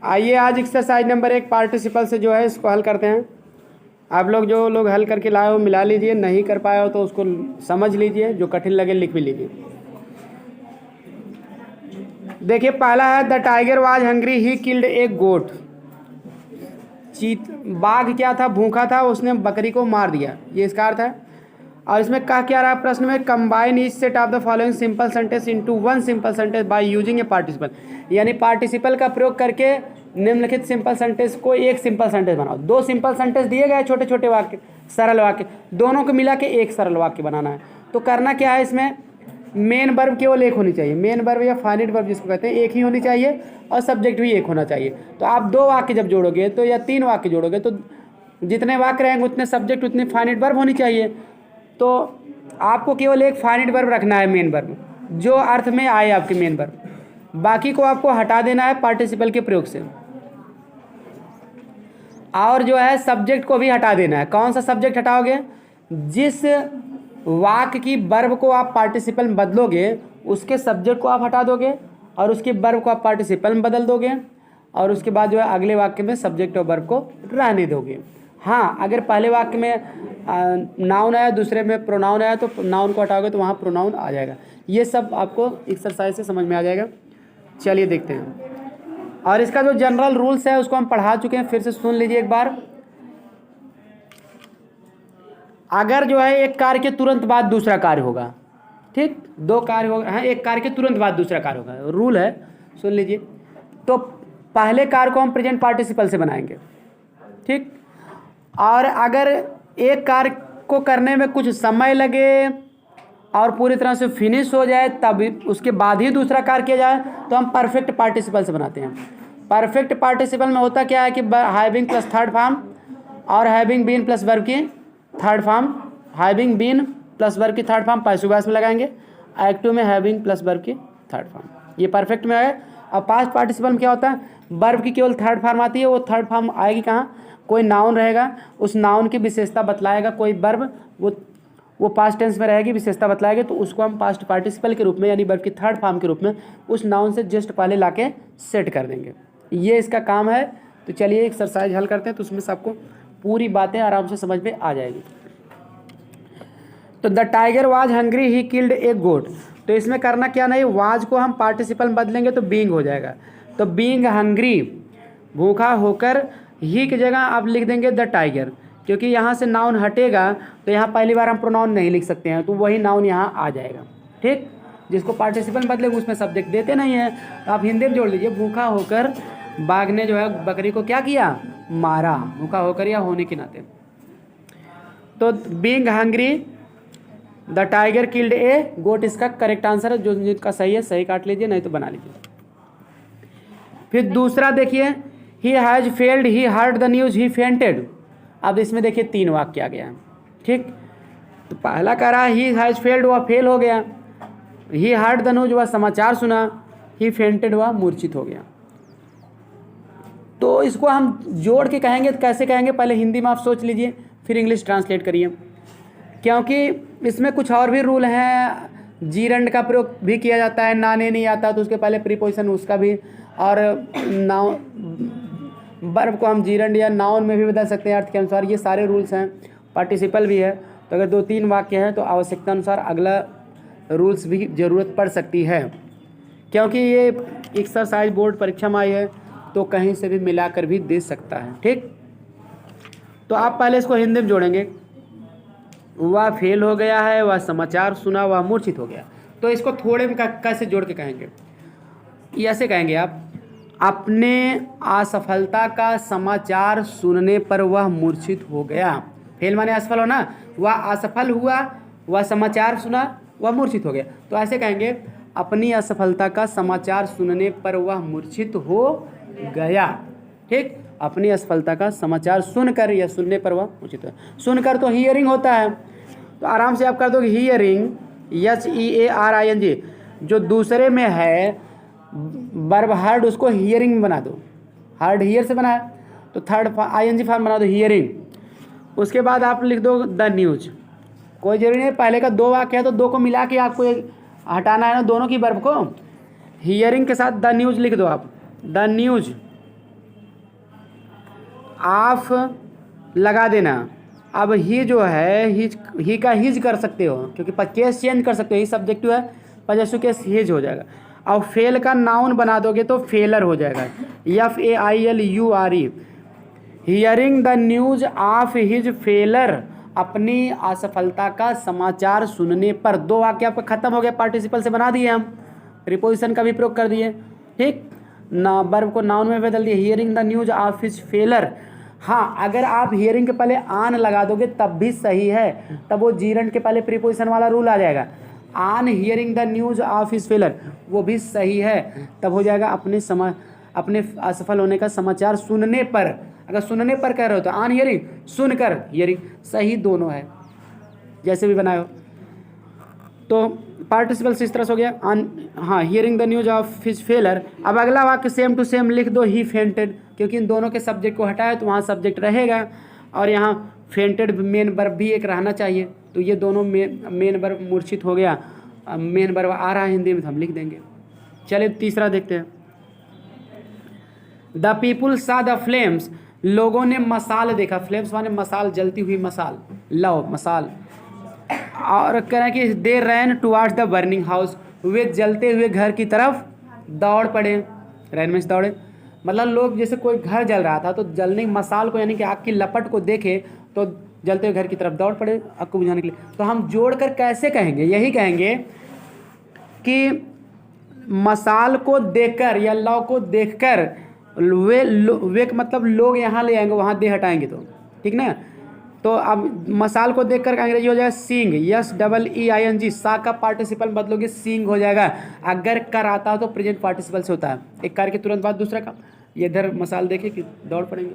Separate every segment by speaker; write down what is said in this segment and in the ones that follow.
Speaker 1: आइए आज exercise number 1 participle से जो है इसको हल करते हैं। आप लोग जो लोग हल करके लाए हो मिला लीजिए, नहीं कर पाए हो तो उसको समझ लीजिए, जो कठिन लगे लिख भी लीजिए। देखिए पहला है the tiger was hungry he killed a goat. बाघ क्या था, भूखा था, उसने बकरी को मार दिया, ये इसका अर्थ है। और इसमें कहा क्या रहा प्रश्न में, combine each set of the following simple sentence into one simple sentence by using A participle. यानी पार्टिसिपल का प्रयोग करके निम्नलिखित सिंपल सेंटेंस को एक सिंपल सेंटेंस बनाओ। दो सिंपल सेंटेंस दिए गए, छोटे छोटे वाक्य, सरल वाक्य, दोनों को मिला के एक सरल वाक्य बनाना है। तो करना क्या है, इसमें मेन वर्ब केवल एक होनी चाहिए, मेन वर्ब या फाइनाइट वर्ब जिसको कहते हैं एक ही होनी चाहिए, और सब्जेक्ट भी एक होना चाहिए। तो आप दो वाक्य जब जोड़ोगे तो या तीन वाक्य जोड़ोगे तो जितने वाक्य रहेंगे उतने सब्जेक्ट उतनी फाइनाइट वर्ब होनी चाहिए। तो आपको केवल एक फाइनाइट वर्ब रखना है, मेन वर्ब जो अर्थ में आए आपके मेन वर्ब, बाकी को आपको हटा देना है पार्टिसिपल के प्रयोग से। और जो है सब्जेक्ट को भी हटा देना है। कौन सा सब्जेक्ट हटाओगे, जिस वाक्य की वर्ब को आप पार्टिसिपल में बदलोगे उसके सब्जेक्ट को आप हटा दोगे और उसके वर्ब को आप पार्टिसिपल में बदल दोगे, और उसके बाद जो है अगले वाक्य में सब्जेक्ट और वर्ब को रहने दोगे। हाँ, अगर पहले वाक्य में नाउन आया, दूसरे में प्रोनाउन आया तो नाउन को हटाओगे तो वहाँ प्रोनाउन आ जाएगा। ये सब आपको एक्सरसाइज से समझ में आ जाएगा। चलिए देखते हैं। और इसका जो जनरल रूल्स है उसको हम पढ़ा चुके हैं, फिर से सुन लीजिए एक बार। अगर जो है एक कार्य के तुरंत बाद दूसरा कार्य होगा, ठीक, दो कार्य होगा, हाँ, एक कार्य के तुरंत बाद दूसरा कार्य होगा, रूल है, सुन लीजिए। तो पहले कार्य को हम प्रेजेंट पार्टिसिपल से बनाएंगे, ठीक। और अगर एक कार्य को करने में कुछ समय लगे और पूरी तरह से फिनिश हो जाए तब उसके बाद ही दूसरा कार्य किया जाए तो हम परफेक्ट पार्टिसिपल से बनाते हैं। परफेक्ट पार्टिसिपल में होता क्या है कि हैविंग प्लस थर्ड फॉर्म और हैविंग बीन प्लस वर्ब की third form, having been plus verb की थर्ड फॉर्म पैसिव वॉइस में लगाएंगे, एक्टिव में हैविंग प्लस वर्ब की थर्ड फॉर्म, ये परफेक्ट में है। और पास्ट पार्टिसिपल में क्या होता है, वर्ब की केवल थर्ड फॉर्म आती है, वो थर्ड फॉर्म आएगी कहाँ, कोई नाउन रहेगा, उस नाउन की विशेषता बतलाएगा कोई वर्ब, वो पास्ट टेंस में रहेगी, विशेषता बतलाएगी, तो उसको हम पास्ट पार्टिसिपल के रूप में यानी वर्ब की थर्ड फॉर्म के रूप में उस नाउन से जस्ट पहले लाके सेट कर देंगे। ये इसका काम है। तो चलिए एक्सरसाइज हल करते हैं, तो उसमें सबको पूरी बातें आराम से समझ में आ जाएगी। तो the tiger was hungry he killed a goat. तो इसमें करना क्या नहीं, वाज को हम पार्टिसिपल में बदलेंगे तो बीइंग हो जाएगा। तो बीइंग हंग्री, भूखा होकर, ही की जगह आप लिख देंगे द टाइगर, क्योंकि यहाँ से नाउन हटेगा तो यहाँ पहली बार हम प्रोनाउन नहीं लिख सकते हैं, तो वही नाउन यहाँ आ जाएगा, ठीक। जिसको पार्टिसिपल बदलेंगे उसमें सब्जेक्ट देते नहीं है, तो आप हिंदी में जोड़ लीजिए, भूखा होकर बाघ ने जो है बकरी को क्या किया, मारा, भूखा होकर या होने के नाते। तो being hungry the tiger killed a goat इसका करेक्ट आंसर है। जो जिनका सही है सही काट लीजिए, नहीं तो बना लीजिए। फिर दूसरा देखिए, he has failed he heard the news he fainted. अब इसमें देखिए तीन वाक्य आ गया है, ठीक। तो पहला कह रहा है ही हैज फेल्ड, वह फेल हो गया, ही हर्ड द न्यूज, वह समाचार सुना, ही फेंटेड, वह मूर्छित हो गया। तो इसको हम जोड़ के कहेंगे, तो कैसे कहेंगे, पहले हिंदी में आप सोच लीजिए, फिर इंग्लिश ट्रांसलेट करिए, क्योंकि इसमें कुछ और भी रूल हैं। जीरंड का प्रयोग भी किया जाता है, नाने नहीं आता तो उसके पहले प्रीपोजिशन उसका भी, और नाउन वर्ब को हम जीरंड या नाउन में भी बदल सकते हैं अर्थ के अनुसार। ये सारे रूल्स हैं, पार्टिसिपल भी है। तो अगर दो तीन वाक्य हैं तो आवश्यकता अनुसार अगला रूल्स भी ज़रूरत पड़ सकती है, क्योंकि ये एक्सरसाइज बोर्ड परीक्षा में आई है तो कहीं से भी मिलाकर भी दे सकता है, ठीक। तो आप पहले इसको हिंदी में जोड़ेंगे, वह फेल हो गया है, वह समाचार सुना, वह मूर्छित हो गया। तो इसको थोड़े में कैसे जोड़ के कहेंगे, ऐसे कहेंगे आप, अपने असफलता का समाचार सुनने पर वह मूर्छित हो गया। फेल माने असफल होना, वह असफल हुआ, वह समाचार सुना, वह मूर्छित हो गया। तो ऐसे कहेंगे, अपनी असफलता का समाचार सुनने पर वह मूर्छित हो गया, ठीक। अपनी असफलता का समाचार सुनकर या सुनने पर वह मूर्छित हो, सुनकर तो हियरिंग होता है, तो आराम से आप कर दोगे हियरिंग, HEARING। जो दूसरे में है वर्ब हर्ड, उसको हियरिंग में बना दो, हर्ड हियर से बना है तो थर्ड ING फॉर्म बना दो, हियरिंग। उसके बाद आप लिख दो द न्यूज। कोई जरूरी नहीं, पहले का दो वाक्य है तो दो को मिला के आपको हटाना है ना, दोनों की वर्ब को। हियरिंग के साथ द न्यूज लिख दो आप, द न्यूज, ऑफ लगा देना। अब ही जो है ही का हिज कर सकते हो, क्योंकि केस चेंज कर सकते हो, ही सब्जेक्टिव है, पजेसिव केस हिज हो जाएगा। अब फेल का नाउन बना दोगे तो फेलर हो जाएगा, FAILURE। Hearing the news of his failure, अपनी असफलता का समाचार सुनने पर। दो वाक्य आपका खत्म हो गया, पार्टिसिपल से बना दिए हम, प्रीपोजिशन का भी प्रयोग कर दिए, ठीक ना, वर्ब को नाउन में बदल दिए, hearing the news of his failure. हाँ, अगर आप हियरिंग के पहले आन लगा दोगे तब भी सही है, तब वो जीरंड के पहले प्रीपोजिशन वाला रूल आ जाएगा, आन hearing the news of his failure, वो भी सही है, तब हो जाएगा अपने असफल होने का समाचार सुनने पर। अगर सुनने पर कह रहे हो तो आन हियरिंग, सुनकर हियरिंग, सही दोनों है, जैसे भी बनाए हो। तो पार्टिसिपल इस तरह से हो गया, हाँ, hearing the news of his failure. अब अगला वाक्य सेम टू सेम लिख दो, ही फेंटेड, क्योंकि इन दोनों के सब्जेक्ट को हटाया तो वहाँ सब्जेक्ट रहेगा, और यहाँ फेंटेड मेन वर्ब भी एक रहना चाहिए, तो ये दोनों मेन वर्ब मूर्छित हो गया, मेन वर्ब आ रहा है हिंदी में तो हम लिख देंगे। चलिए तीसरा देखते हैं। द पीपुल सा द फ्लेम्स, लोगों ने मसाल देखा, फ्लेम्स माने मसाल, जलती हुई मसाल, लव मसाल। और कह रहा है कि दे रैन टुवार्ड्स द बर्निंग हाउस, वे जलते हुए घर की तरफ दौड़ पड़े, रैन में दौड़े, मतलब लोग जैसे कोई घर जल रहा था तो जलने की मसाल को, यानी कि आग की लपट को देखे तो जलते हुए घर की तरफ दौड़ पड़े आग को बुझाने के लिए। तो हम जोड़कर कैसे कहेंगे, यही कहेंगे कि मसाल को देखकर या लौ को देखकर वे मतलब लोग यहाँ ले आएंगे, वहाँ दे हटाएंगे, तो ठीक ना। तो अब मसाल को देखकर अंग्रेजी हो जाएगा सींग, SEEING, सा का पार्टिसिपल बदलोगे सींग हो जाएगा। अगर कर आता हो तो प्रेजेंट पार्टिसिपल से होता है, एक कार्य के तुरंत बाद दूसरा काम, ये इधर मसाल देखे कि दौड़ पड़ेंगे।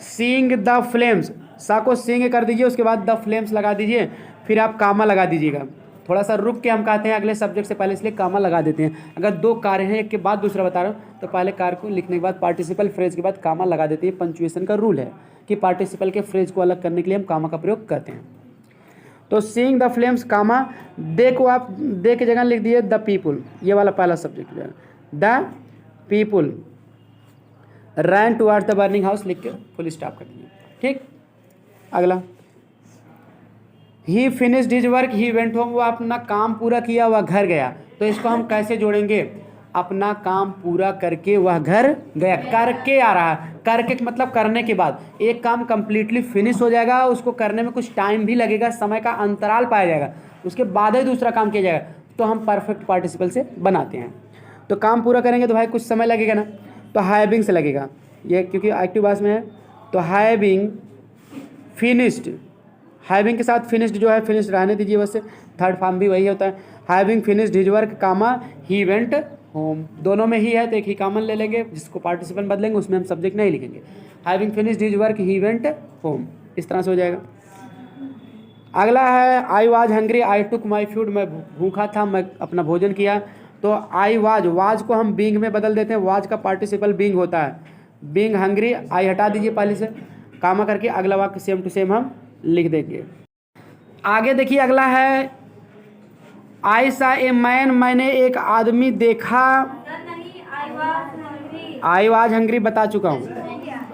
Speaker 1: सींग द फ्लेम्स, सा को सींग कर दीजिए, उसके बाद द फ्लेम्स लगा दीजिए, फिर आप कामा लगा दीजिएगा। थोड़ा सा रुक के हम कहते हैं अगले सब्जेक्ट से पहले, इसलिए कामा लगा देते हैं। अगर दो कार्य हैं, एक के बाद दूसरा बता रहा हूँ, तो पहले कार्य को लिखने के बाद पार्टिसिपल फ्रेज के बाद कामा लगा देते हैं। पंचुएशन का रूल है कि पार्टिसिपल के फ्रेज को अलग करने के लिए हम कामा का प्रयोग करते हैं। तो सीइंग द फ्लेम्स कामा, दे को आप दे की जगह लिख दिए द पीपुल, ये वाला पहला सब्जेक्ट जो है, the people ran towards the burning house लिख के फुल स्टॉप कर दिए, ठीक। अगला, he finished his work he went home, वो अपना काम पूरा किया वह घर गया। तो इसको हम कैसे जोड़ेंगे, अपना काम पूरा करके वह घर गया, करके आ रहा है, करके मतलब करने के बाद, एक काम कंप्लीटली फिनिश हो जाएगा, उसको करने में कुछ टाइम भी लगेगा, समय का अंतराल पाया जाएगा, उसके बाद ही दूसरा काम किया जाएगा, तो हम परफेक्ट पार्टिसिपल से बनाते हैं। तो काम पूरा करेंगे तो भाई कुछ समय लगेगा ना, तो हैविंग से लगेगा ये, क्योंकि एक्टिव वॉइस में है, तो हैविंग फिनिश्ड, हैविंग के साथ फिनिश्ड जो है, फिनिश्ड रहने दीजिए, वैसे थर्ड फॉर्म भी वही होता है। Having finished his work comma he went home, दोनों में ही है तो एक ही कॉमन ले लेंगे, जिसको पार्टिसिपल बदलेंगे उसमें हम सब्जेक्ट नहीं लिखेंगे। Having finished his work he went home, इस तरह से हो जाएगा। अगला है I was hungry I took my food, मैं भूखा था मैं अपना भोजन किया। तो आई वाज को हम बींग में बदल देते हैं, वाज का पार्टिसिपल बींग होता है, बींग हंग्री, आई हटा दीजिए पहले से, कामा करके अगला वाक्य सेम टू सेम हम लिख देंगे। आगे देखिए, अगला है आई सा ए मैन, मैंने एक आदमी देखा, आई वाज हंग्री बता चुका हूँ,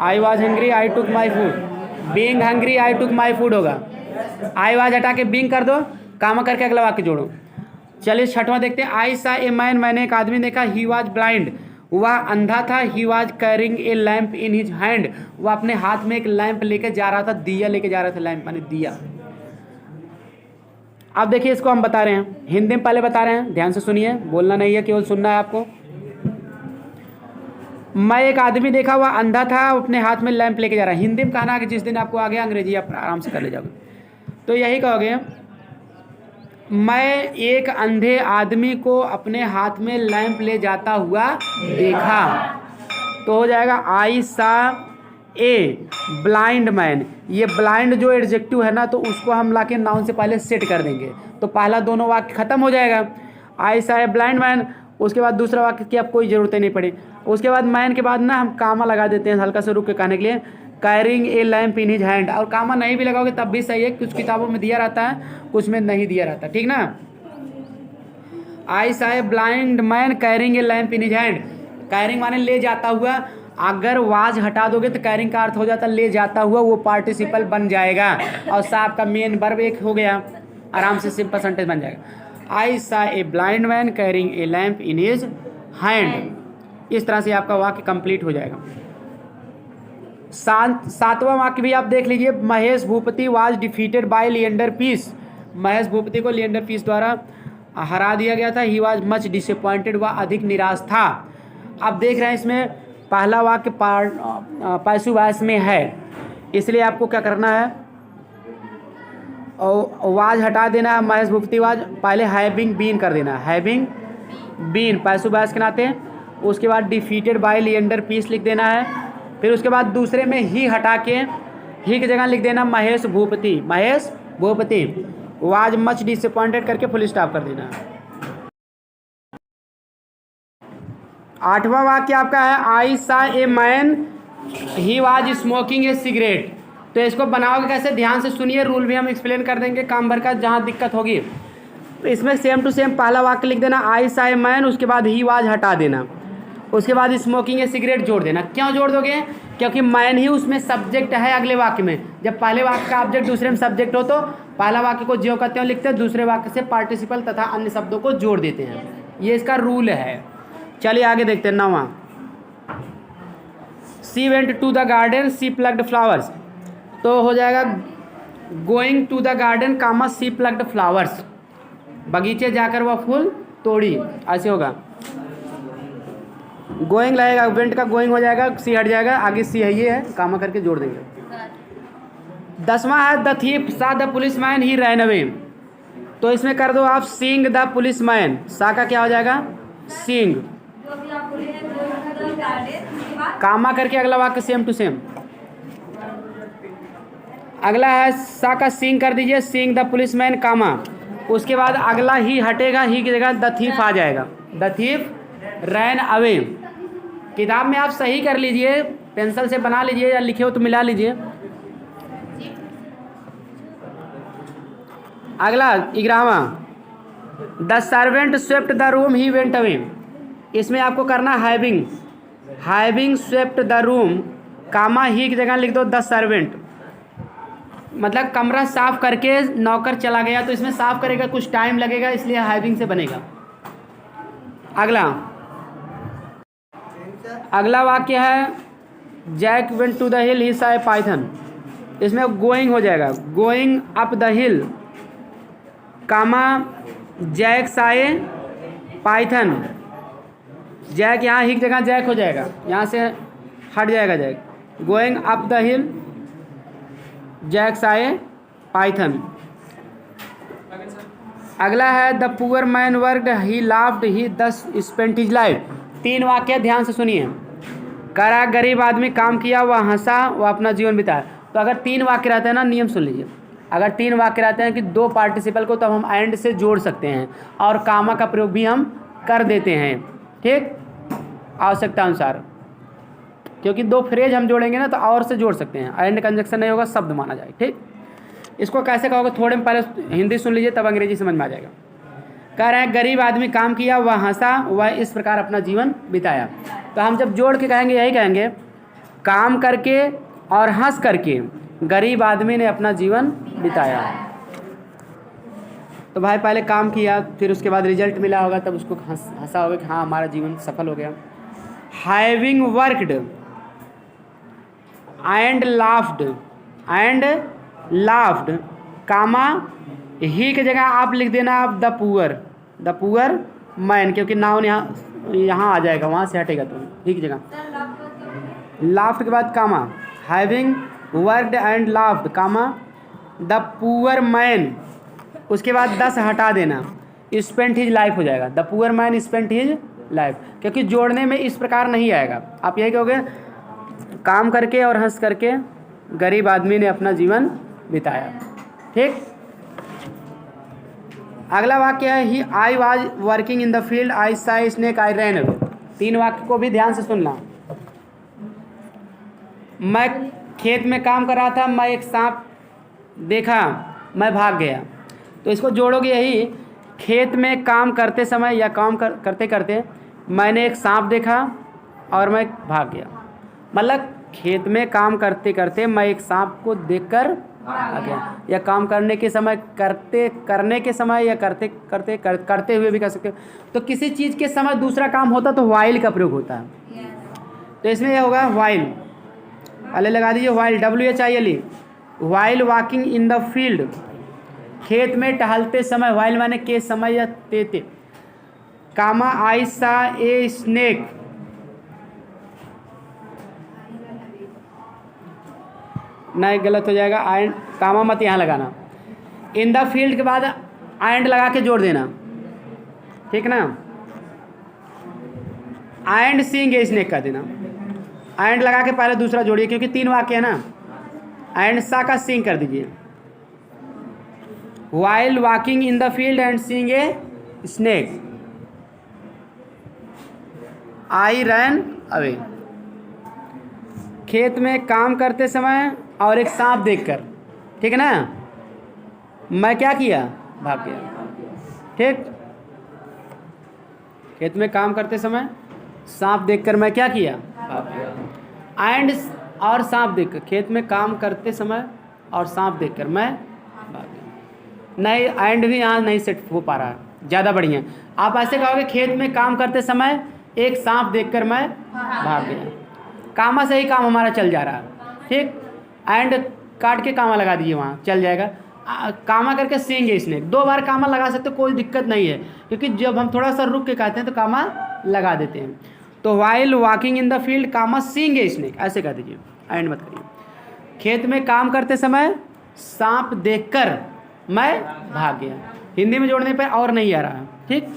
Speaker 1: I was hungry I took my food, being hungry I took my food होगा, आई वाज हटा के बीइंग कर दो, कामा करके अगला वाक्य जोड़ो। चलिए छठवां देखते हैं, आई सा ए मैन, मैंने एक आदमी देखा, ही वाज ब्लाइंड, वह अंधा था, he was carrying a lamp in his hand, वह अपने हाथ में एक लैंप लेके जा रहा था, दिया लेके जा रहा था, लैंप माने दिया। अब देखिए इसको हम बता रहे हैं, हिंदी में पहले बता रहे हैं, ध्यान से सुनिए, बोलना नहीं है, केवल सुनना है आपको। मैं एक आदमी देखा, वह अंधा था, अपने हाथ में लैंप लेके जा रहा है। हिंदी में कहना है कि जिस दिन आपको आ गया अंग्रेजी आप आराम से कर ले जाओगे, तो यही कहोगे, मैं एक अंधे आदमी को अपने हाथ में लैंप ले जाता हुआ देखा, तो हो जाएगा आई सा ए ब्लाइंड मैन। ये ब्लाइंड जो एडजेक्टिव है ना, तो उसको हम लाके नाउन से पहले सेट कर देंगे, तो पहला दोनों वाक्य खत्म हो जाएगा, आई सा ए ब्लाइंड मैन, उसके बाद दूसरा वाक्य की अब कोई ज़रूरत ही नहीं पड़ी। उसके बाद मैन के बाद ना हम कामा लगा देते हैं, हल्का सा रुक के कहने के लिए, carrying a lamp in his hand, और कामा नहीं भी लगाओगे तब भी सही है, कुछ किताबों में दिया रहता है, कुछ में नहीं दिया रहता, ठीक ना। आई सा a blind man carrying a lamp in his hand, carrying माने ले जाता हुआ, अगर वाज हटा दोगे तो कैरिंग का अर्थ हो जाता ले जाता हुआ, वो पार्टिसिपल बन जाएगा और सा आपका मेन वर्ब एक हो गया, आराम से सिंपल सेंटेंस बन जाएगा। आई सा a blind man carrying a lamp in his hand. इस तरह से आपका वाक्य कंप्लीट हो जाएगा। सातवां वाक्य भी आप देख लीजिए। Mahesh Bhupathi was defeated by Leander Paes. Mahesh Bhupathi को लिएंडर पीस द्वारा हरा दिया गया था। ही वाज मच डिसअपॉइंटेड, वह अधिक निराश था। अब देख रहे हैं इसमें पहला वाक्य पैसिव वॉइस में है, इसलिए आपको क्या करना है, और वाज हटा देना है। महेश भूपति वाज पहले हैविंग बीन कर देना, हैविंग बीन पैसिव वॉइस के नाते। उसके बाद डिफीटेड बाय लिएंडर पीस लिख देना है। फिर उसके बाद दूसरे में ही हटा के ही की जगह लिख देना Mahesh Bhupathi, Mahesh Bhupathi was much disappointed करके फुल स्टॉप कर देना। आठवां वाक्य आपका है आई सा a man he was smoking A cigarette. तो इसको बनाओगे कैसे, ध्यान से सुनिए, रूल भी हम एक्सप्लेन कर देंगे काम भर का जहाँ दिक्कत होगी। तो इसमें सेम टू सेम पहला वाक्य लिख देना आई सा ए मैन, उसके बाद ही वाज हटा देना, उसके बाद स्मोकिंग ए सिगरेट जोड़ देना। क्यों जोड़ दोगे, क्योंकि मैन ही उसमें सब्जेक्ट है अगले वाक्य में। जब पहले वाक्य का ऑब्जेक्ट दूसरे में सब्जेक्ट हो तो पहला वाक्य को ज्यों का त्यों लिखते हैं, दूसरे वाक्य से पार्टिसिपल तथा अन्य शब्दों को जोड़ देते हैं। ये इसका रूल है। चलिए आगे देखते हैं। 9वां, she went to the garden she plucked flowers. तो हो जाएगा going to the garden comma she plucked flowers, बगीचे जाकर वह फूल तोड़ी, ऐसे होगा। गोइंग लगेगा, वेंट का गोइंग हो जाएगा, सी हट जाएगा, आगे सी है ये है, कामा करके जोड़ देंगे। 10वां है द थीफ सा the police man he ran away. तो इसमें कर दो आप सीइंग द पुलिस मैन, सा का क्या हो जाएगा सीइंग, कामा करके अगला वाक्य सेम टू सेम। अगला है सा का सीइंग कर दीजिए, सीइंग द पुलिस मैन कामा, उसके बाद अगला ही हटेगा, ही की जगह द थीफ आ जाएगा, द थीफ रैन अवे। किताब में आप सही कर लीजिए, पेंसिल से बना लीजिए या लिखे हो तो मिला लीजिए। अगला 11वां the servant swept the room he went away. इसमें आपको करना having, having swept the room comma he की जगह लिख दो द सर्वेंट, मतलब कमरा साफ करके नौकर चला गया, तो इसमें साफ करेगा कुछ टाइम लगेगा, इसलिए हैविंग से बनेगा। अगला वाक्य है Jack went to the hill he saw a python. इसमें गोइंग हो जाएगा, going up the hill comma Jack saw a Python. Jack यहाँ ही की जगह जैक हो जाएगा, यहाँ से हट जाएगा Jack, going up the hill Jack saw a python. अगला है the poor man worked he laughed he thus spent his life. 3 वाक्य ध्यान से सुनिए। करा गरीब आदमी काम किया, वह हंसा, वह अपना जीवन बिताया। तो अगर 3 वाक्य रहते हैं ना, नियम सुन लीजिए, अगर 3 वाक्य रहते हैं कि 2 पार्टिसिपल को, तब हम एंड से जोड़ सकते हैं और कामा का प्रयोग भी हम कर देते हैं, ठीक, आवश्यकता अनुसार। क्योंकि 2 फ्रेज हम जोड़ेंगे ना तो और से जोड़ सकते हैं, एंड कंजक्शन नहीं होगा, शब्द माना जाए, ठीक। इसको कैसे कहोगे, थोड़े में पहले हिंदी सुन लीजिए तब अंग्रेजी समझ में आ जाएगा। कह रहे हैं गरीब आदमी काम किया, वह हंसा, वह इस प्रकार अपना जीवन बिताया। तो हम जब जोड़ के कहेंगे यही कहेंगे, काम करके और हंस करके गरीब आदमी ने अपना जीवन बिताया। तो भाई पहले काम किया, फिर उसके बाद रिजल्ट मिला होगा, तब उसको हंसा होगा कि हाँ हमारा जीवन सफल हो गया। Having worked and laughed comma he की जगह आप लिख देना आप द पुअर मैन, क्योंकि नाउन यहाँ आ जाएगा, वहाँ से हटेगा तो ही की जगह। लाफ्ड के बाद comma, having worked and laughed comma the poor man, उसके बाद 10 हटा देना, स्पेंट हिज लाइफ हो जाएगा, the poor man spent his life. क्योंकि जोड़ने में इस प्रकार नहीं आएगा, आप यही कहोगे काम करके और हंस करके गरीब आदमी ने अपना जीवन बिताया, ठीक। अगला वाक्य है he I was working in the field I saw snake I ran away. 3 वाक्य को भी ध्यान से सुनना। मैं खेत में काम कर रहा था, मैं एक सांप देखा, मैं भाग गया। तो इसको जोड़ोगे यही, खेत में काम करते समय या काम करते करते मैंने एक सांप देखा और मैं भाग गया। मतलब खेत में काम करते करते मैं एक सांप को देखकर आ गया, या काम करने के समय, करने के समय, या करते हुए भी कर सकते हो। तो किसी चीज़ के समय दूसरा काम होता तो वाइल का प्रयोग होता है। तो इसमें यह होगा वाइल, अले लगा दीजिए while, WHILE, while walking in the field, खेत में टहलते समय, वाइल माने के समय या ते, कामा आई सा ए स्नेक, नहीं गलत हो जाएगा, एंड कामा मत यहाँ लगाना, इन द फील्ड के बाद एंड लगा के जोड़ देना, ठीक ना, एंड सीइंग ए स्नेक कर देना, एंड लगा के पहले दूसरा जोड़िए क्योंकि 3 वाक्य है ना, एंड सा का सीइंग कर दीजिए, while walking in the field and seeing a snake, I ran away, खेत में काम करते समय और एक सांप देखकर, ठीक है ना, मैं क्या किया, भाग गया, ठीक। खेत में काम करते समय सांप देखकर मैं क्या किया, भाग गया, एंड और सांप देखकर, खेत में काम करते समय और सांप देखकर मैं भाग गया। नहीं, एंड भी यहाँ नहीं सेट हो पा रहा है, ज़्यादा बढ़िया। आप ऐसे कहोगे खेत में काम करते समय एक सांप देखकर मैं भाग गया, कामा से ही काम हमारा चल जा रहा है, ठीक। एंड काट के कामा लगा दीजिए, वहाँ चल जाएगा। कामा करके सीइंग ए स्नेक, 2 बार कामा लगा सकते, कोई दिक्कत नहीं है, क्योंकि जब हम थोड़ा सा रुक के कहते हैं तो कामा लगा देते हैं। तो while walking in the field comma seeing a snake, ऐसे कह दीजिए, एंड मत करिए। खेत में काम करते समय सांप देखकर मैं भाग गया, हिंदी में जोड़ने पर और नहीं आ रहा है, ठीक,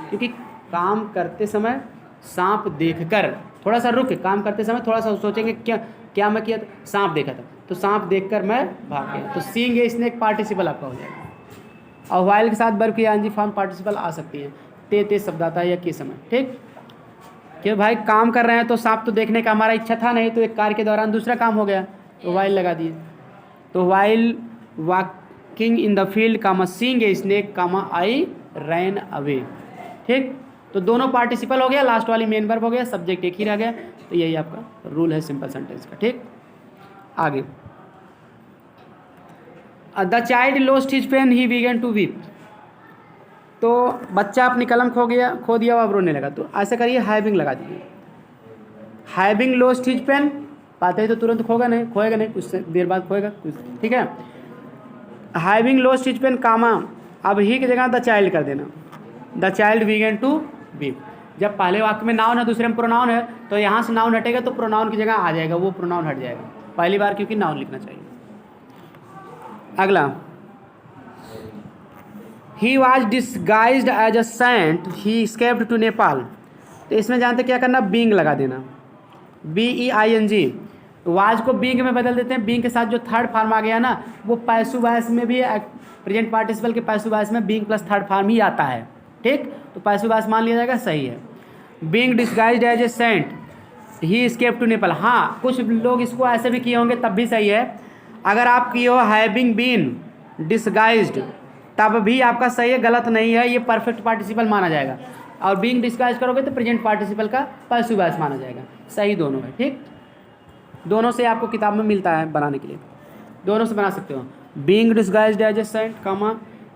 Speaker 1: क्योंकि काम करते समय सांप देखकर, थोड़ा सा रुक के काम करते समय थोड़ा सा सोचेंगे क्या मैं किया था, सांप देखा था, तो सांप देखकर मैं भाग गया, तो सीइंग ए स्नेक पार्टिसिपल आपका हो जाएगा। और वाइल के साथ वर्ब की आईएनजी फॉर्म पार्टिसिपल आ सकती है, ते शब्द आता है या के समय, ठीक। कि भाई काम कर रहे हैं तो सांप तो देखने का हमारा इच्छा था नहीं, तो एक कार्य के दौरान दूसरा काम हो गया, तो वाइल लगा दिए। तो while walking in the field comma seeing a snake comma I ran away, ठीक। तो दोनों पार्टिसिपल हो गया, लास्ट वाली मेन वर्ब हो गया, सब्जेक्ट एक ही रह गया। तो यही आपका रूल है सिंपल सेंटेंस का, ठीक। आगे, the child lost his pen he began to weep, तो बच्चा अपनी कलम खो दिया, अब रोने लगा। तो ऐसे करिए, हैविंग लगा दीजिए, हैविंग लॉस्ट हिज पेन, पाते ही तो तुरंत खोएगा नहीं, कुछ देर बाद खोएगा कुछ, ठीक है। Having lost his pen comma, अब ही की जगह द चाइल्ड कर देना, the child began to weep. जब पहले वाक्य में नाउन है, दूसरे में प्रोनाउन है, तो यहाँ से नाउन हटेगा तो प्रोनाउन की जगह आ जाएगा, वो प्रोनाउन हट जाएगा पहली बार, क्योंकि नाउन लिखना चाहिए। अगला, he was disguised as a saint he escaped to Nepal, तो इसमें जानते क्या करना, बींग लगा देना, BEING, वाज को बींग में बदल देते हैं। बींग के साथ जो थर्ड फॉर्म आ गया ना, वो पैसिव वॉइस में भी, प्रेजेंट पार्टिसिपल के पैसिव वॉइस में बींग प्लस थर्ड फॉर्म ही आता है, ठीक। तो पैसिव वॉइस मान लिया जाएगा, सही है। Being disguised as a saint he escaped to Nepal, हाँ कुछ लोग इसको ऐसे भी किए होंगे, तब भी सही है। अगर आप किए हो हैविंग बीन डिस्गाइज्ड, तब भी आपका सही है, गलत नहीं है, ये परफेक्ट पार्टिसिपल माना जाएगा। और बीइंग डिस्गाइज करोगे तो प्रेजेंट पार्टिसिपल का पैसिव वॉइस माना जाएगा, सही दोनों है, ठीक। दोनों से आपको किताब में मिलता है बनाने के लिए, दोनों से बना सकते हो। Being disguised as a saint comma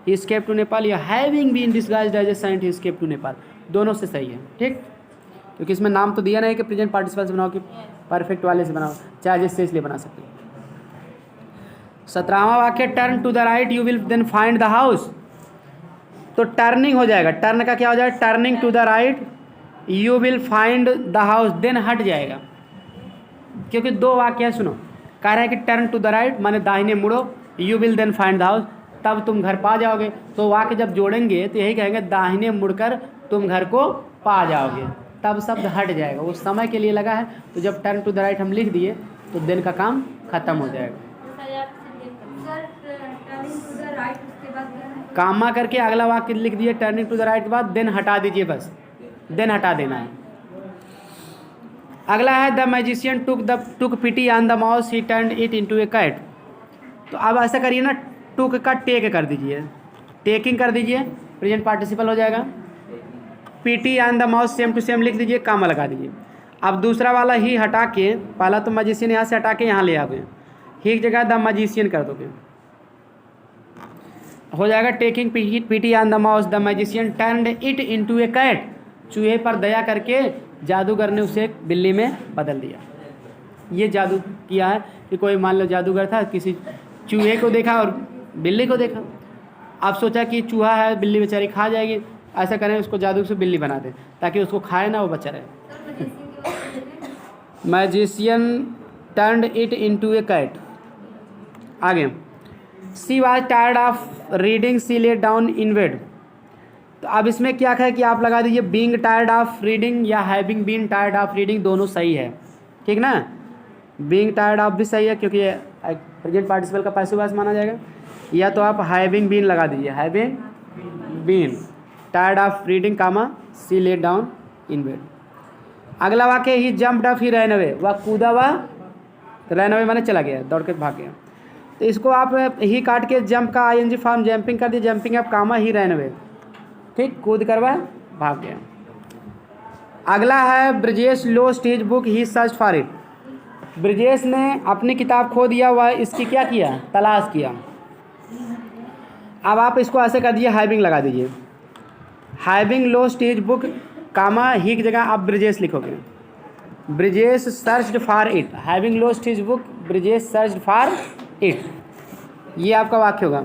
Speaker 1: he escaped to Nepal, या having been disguised as a saint he escaped to Nepal, दोनों से सही है, ठीक। क्योंकि इसमें नाम तो दिया नहीं कि प्रेजेंट पार्टिसिपल से बनाओ कि परफेक्ट वाले से बनाओ, चाहे जिससे इसलिए बना सकते हो। 17वां वाक्य, turn to the right you will then find the house, तो टर्निंग हो जाएगा, टर्न का क्या हो जाएगा, turning to the right you will find the house, then हट जाएगा, क्योंकि 2 वाक्य है। सुनो, कह रहा है कि टर्न टू द राइट माने दाहिने मुड़ो, you will then find the house, तब तुम घर पा जाओगे। तो वाक्य जब जोड़ेंगे तो यही कहेंगे, दाहिने मुड़कर तुम घर को पा जाओगे, तब शब्द हट जाएगा, वो समय के लिए लगा है। तो जब टर्न टू द राइट हम लिख दिए तो देन का काम खत्म हो जाएगा। कामा करके अगला वाक्य लिख दिए, टर्निंग टू द राइट के बाद देन हटा दीजिए, बस देन हटा देना है। अगला है, the magician took pity on the mouse he turned it into a cat, तो अब ऐसा करिए ना, टुक का टेक कर दीजिए, टेकिंग कर दीजिए, प्रेजेंट पार्टिसिपल हो जाएगा। Pity on the mouse same to same लिख दीजिए, कामा लगा दीजिए। अब दूसरा वाला ही हटा के, पहला तो मैजिशियन यहाँ से हटा के यहाँ ले आओगे, ही की जगह द मैजिशियन कर दोगे, हो जाएगा taking pity on the mouse the magician turned it into a cat. चूहे पर दया करके जादूगर ने उसे एक बिल्ली में बदल दिया। ये जादू किया है कि कोई मान लो जादूगर था, किसी चूहे को देखा और बिल्ली को देखा, अब सोचा कि चूहा है, बिल्ली बेचारी खा जाएगी, ऐसा करें उसको जादू से बिल्ली बना दें ताकि उसको खाए ना, वो बचा रहे। Magician turned it into a cat. आगे, she was tired of reading she late down in bed. तो अब इसमें क्या है कि आप लगा दीजिए बीइंग टायर्ड ऑफ रीडिंग या having been tired of reading, दोनों सही है, ठीक ना। बीइंग टायर्ड ऑफ भी सही है क्योंकि ये प्रेजेंट पार्टिसिपल का पैसिव वॉइस माना जाएगा, या तो आप हैविंग बीन लगा दीजिए, having been tired of reading comma she late down in bed. अगला वाक्य he jumped up he ran away, वह कूदा हुआ, रैन अवे माने चला गया, दौड़ के भाग गया। तो इसको आप ही काट के जंप का आईएनजी फॉर्म जंपिंग कर दिए, जंपिंग अप कामा ही रैन अवे, ठीक, कूद कर वह भाग गया। अगला है ब्रजेश लो stage book he search for it. Brajesh ने अपनी किताब खो दिया, वह इसकी क्या किया, तलाश किया। अब आप इसको ऐसे कर दीजिए, हैविंग लगा दीजिए, having low stage book comma he की जगह आप ब्रजेश लिखोगे, Brajesh searched for it, having low stage book Brajesh searched for it, ये आपका वाक्य होगा।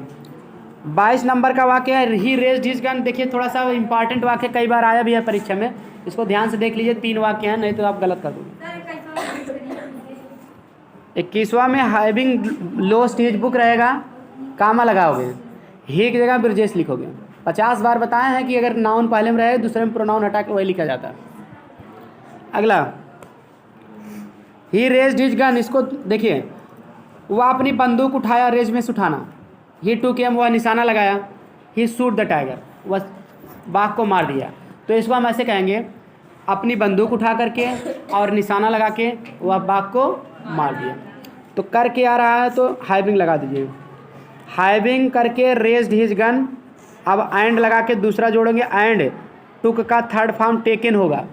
Speaker 1: 22 नंबर का वाक्य है ही रेज्ड हिज गन। देखिए थोड़ा सा इंपॉर्टेंट वाक्य, कई बार आया भी है परीक्षा में, इसको ध्यान से देख लीजिए, 3 वाक्य हैं, नहीं तो आप गलत कर दोगे। 21वां में हैविंग लो स्टेज बुक रहेगा, कामा लगाओगे, ही की जगह ब्रजेश लिखोगे। 50 बार बताए हैं कि अगर नाउन पहले में रहे दूसरे में प्रोनाउन हटा के वही लिखा जाता है। अगला ही रेज्ड हिज गन, इसको देखिए, वह अपनी बंदूक उठाया, रेज में से उठाना, ही टू केम, वह निशाना लगाया, ही शूट द टाइगर, वह बाघ को मार दिया। तो इसको हम ऐसे कहेंगे, अपनी बंदूक उठा करके और निशाना लगा के वह बाघ को मार दिया। तो करके आ रहा है तो हैविंग लगा दीजिए, हैविंग करके रेज्ड हिज गन, अब एंड लगा के दूसरा जोड़ेंगे, एंड टुक का थर्ड फॉर्म टेकन होगा।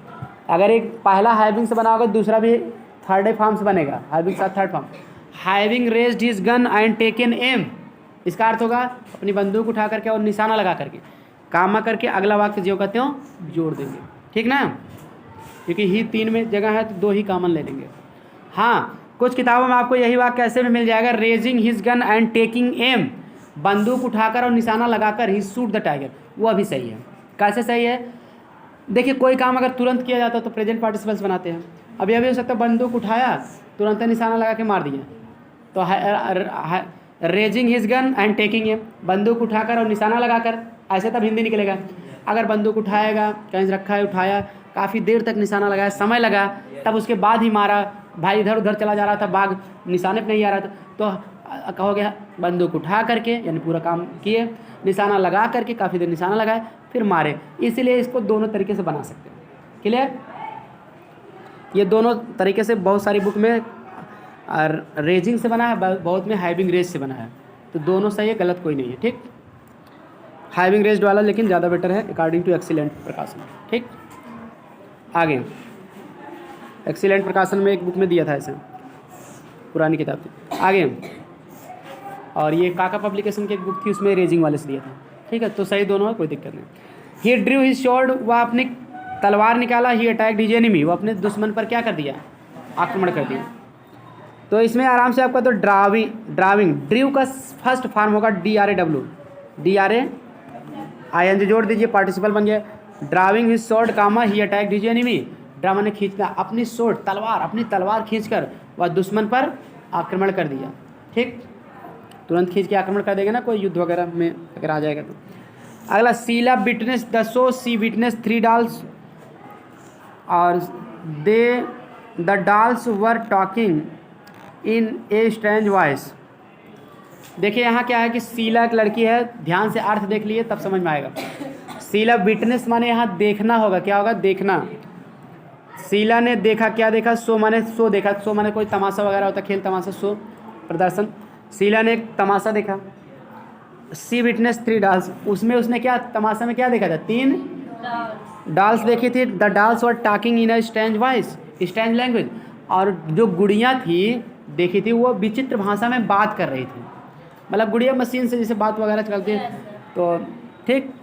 Speaker 1: अगर एक पहला हैविंग से बना होगा दूसरा भी थर्ड फॉर्म से बनेगा, हैविंग का third form, having raised his gun and taken aim, इसका अर्थ होगा अपनी बंदूक उठा करके और निशाना लगा करके, कामा करके अगला वाक्य जो कहते हो जोड़ देंगे, ठीक ना, क्योंकि ही 3 में जगह है तो 2 ही कॉमन ले लेंगे। हाँ, कुछ किताबों में आपको यही वाक्य ऐसे में मिल जाएगा, raising his gun and taking aim, बंदूक उठाकर और निशाना लगाकर ही शूट द टाइगर, वो अभी सही है। कैसे सही है, देखिए कोई काम अगर तुरंत किया जाता है तो प्रेजेंट पार्टिसिपल्स बनाते हैं, अभी अभी हो सकता है बंदूक उठाया तुरंत निशाना लगा के मार दिया, तो raising his gun and taking aim, बंदूक उठाकर और निशाना लगाकर, ऐसे तब हिंदी निकलेगा। अगर बंदूक उठाएगा, कहीं से रखा है, उठाया, काफ़ी देर तक निशाना लगाया, समय लगा, तब उसके बाद ही मारा, भाई इधर उधर चला जा रहा था, बाघ निशाने पर नहीं आ रहा था, तो कहोगे बंदूक उठा करके, यानी पूरा काम किए, निशाना लगा करके काफ़ी देर निशाना लगाए, फिर मारे। इसीलिए इसको दोनों तरीके से बना सकते हैं। क्लियर, ये दोनों तरीके से बहुत सारी बुक में रेजिंग से बना है, बहुत में हैविंग रेज से बना है, तो दोनों सही है, गलत कोई नहीं है। ठीक, हैविंग रेज्ड वाला लेकिन ज़्यादा बेटर है अकॉर्डिंग टू एक्सीलेंट प्रकाशन। ठीक, आगे एक्सीलेंट प्रकाशन में एक बुक में दिया था ऐसे, पुरानी किताब थी। आगे, और ये काका पब्लिकेशन की एक बुक थी, उसमें रेजिंग वाले से दिया था। ठीक है, तो सही दोनों है, कोई दिक्कत नहीं। ही ड्रू हिज स्वॉर्ड, वह अपनी तलवार निकाला। ही अटैक्ड हिज एनिमी, वो अपने दुश्मन पर क्या कर दिया, आक्रमण कर दिया। तो इसमें आराम से आपका तो ड्राविंग ड्रीव का फर्स्ट फॉर्म होगा DRAW, DRAING जोड़ दीजिए, पार्टिसिपल बन गया। ड्राविंग हिज स्वॉर्ड कामा ही अटैक्ड हिज एनिमी, ड्रा माने खींचना, अपनी स्वॉर्ड तलवार, अपनी तलवार खींचकर वह दुश्मन पर आक्रमण कर दिया। ठीक, तुरंत खींच के आक्रमण कर देगा ना कोई युद्ध वगैरह में अगर आ जाएगा तो। अगला, Sheela witness the show, she witness 3 dolls और the dolls were talking in a strange voice. देखिए यहाँ क्या है कि शीला एक लड़की है, ध्यान से अर्थ देख लिए तब समझ में आएगा। शीला विटनेस माने यहाँ देखना होगा, क्या होगा, देखना। शीला ने देखा, क्या देखा, शो माने शो देखा, शो माने कोई तमाशा वगैरह होता है, खेल तमाशा, शो प्रदर्शन। शीला ने एक तमाशा देखा। सी विटनेस 3 डॉल्स, उसमें उसने क्या तमाशा में क्या देखा था, 3 डॉल्स देखी थी। The dolls were talking in a strange voice, strange language. और जो गुड़िया थी देखी थी वो विचित्र भाषा में बात कर रही थी, मतलब गुड़िया मशीन से जैसे बात वगैरह करती है, तो ठीक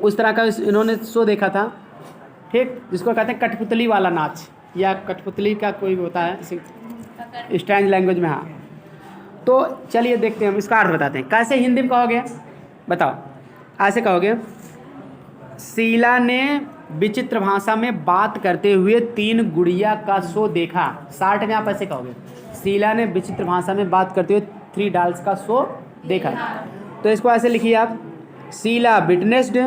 Speaker 1: उस तरह का इन्होंने शो देखा था, ठीक, जिसको कहते हैं कठपुतली वाला नाच या कठपुतली का कोई होता है स्ट्रेंज लैंग्वेज में। हाँ, तो चलिए देखते हैं, हम इसका अर्थ बताते हैं। कैसे हिंदी में कहोगे बताओ? ऐसे कहोगे, शीला ने विचित्र भाषा में बात करते हुए 3 गुड़िया का शो देखा। 60 में आप ऐसे कहोगे, शीला ने विचित्र भाषा में बात करते हुए 3 डॉल्स का शो देखा। तो इसको ऐसे लिखिए आप, शीला विटनेस्ड।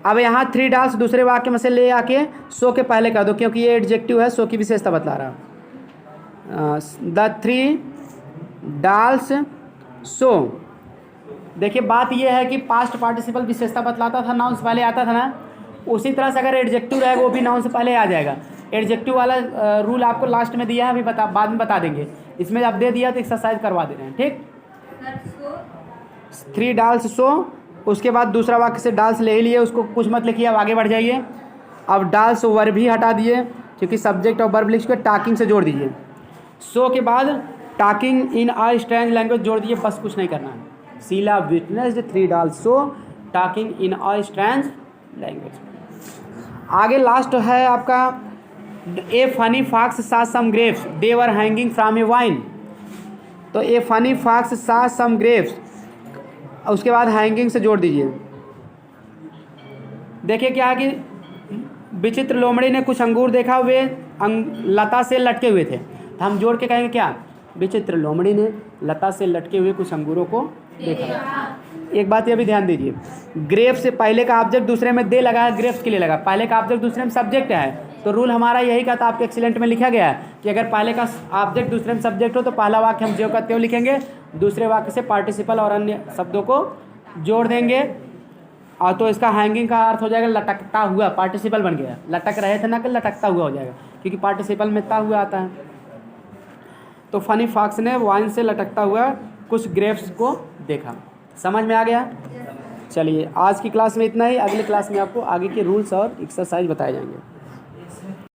Speaker 1: अब यहाँ 3 डॉल्स दूसरे वाक्य में से ले आके शो के पहले कर दो, क्योंकि ये एडजेक्टिव है, शो की विशेषता बतला रहा। The 3 dolls show. देखिए बात ये है कि पास्ट पार्टिसिपल विशेषता बतलाता था, नाउन से पहले आता था ना, उसी तरह से अगर एडजेक्टिव रहेगा वो भी नाउन से पहले आ जाएगा। एडजेक्टिव वाला रूल आपको लास्ट में दिया है, अभी बाद में बता देंगे। इसमें अब दे दिया तो एक्सरसाइज करवा दे रहे हैं, ठीक। 3 डॉल्स शो, उसके बाद दूसरा वाक्य से डॉल्स ले ही लिए, उसको कुछ मत लिखिए, अब आगे बढ़ जाइए। अब डॉल्स वर्ब भी हटा दिए, क्योंकि सब्जेक्ट और वर्ब लिख के टाकिंग से जोड़ दीजिए। शो के बाद talking in a strange language जोड़ दीजिए, बस कुछ नहीं करना है। Sheela witnessed 3 dolls show talking in a strange language. आगे लास्ट है आपका, a funny fox saw some grapes they were hanging from a vine. तो a funny fox saw some grapes, उसके बाद हैंगिंग से जोड़ दीजिए। देखिए क्या है कि विचित्र लोमड़ी ने कुछ अंगूर देखा, वे लता से लटके हुए थे। तो हम जोड़ के कहेंगे क्या, विचित्र लोमड़ी ने लता से लटके हुए कुछ अंगूरों को देखा। एक बात ये भी ध्यान दीजिए, ग्रेप्स से पहले का ऑब्जेक्ट दूसरे में दे लगा है, ग्रेप्स के लिए लगा, पहले का ऑब्जेक्ट दूसरे में सब्जेक्ट है। तो रूल हमारा यही का था, आपके एक्सीलेंट में लिखा गया है कि अगर पहले का ऑब्जेक्ट दूसरे में सब्जेक्ट हो तो पहला वाक्य हम ज्यों का त्यों लिखेंगे, दूसरे वाक्य से पार्टिसिपल और अन्य शब्दों को जोड़ देंगे। और तो इसका हैंगिंग का अर्थ हो जाएगा लटकता हुआ, पार्टिसिपल बन गया, लटक रहे थे ना कि लटकता हुआ हो जाएगा, क्योंकि पार्टिसिपल में ता हुआ आता है। तो फनी फॉक्स ने वाइन से लटकता हुआ कुछ ग्रेप्स को देखा। समझ में आ गया? चलिए आज की क्लास में इतना ही, अगली क्लास में आपको आगे के रूल्स और एक्सरसाइज बताए जाएंगे।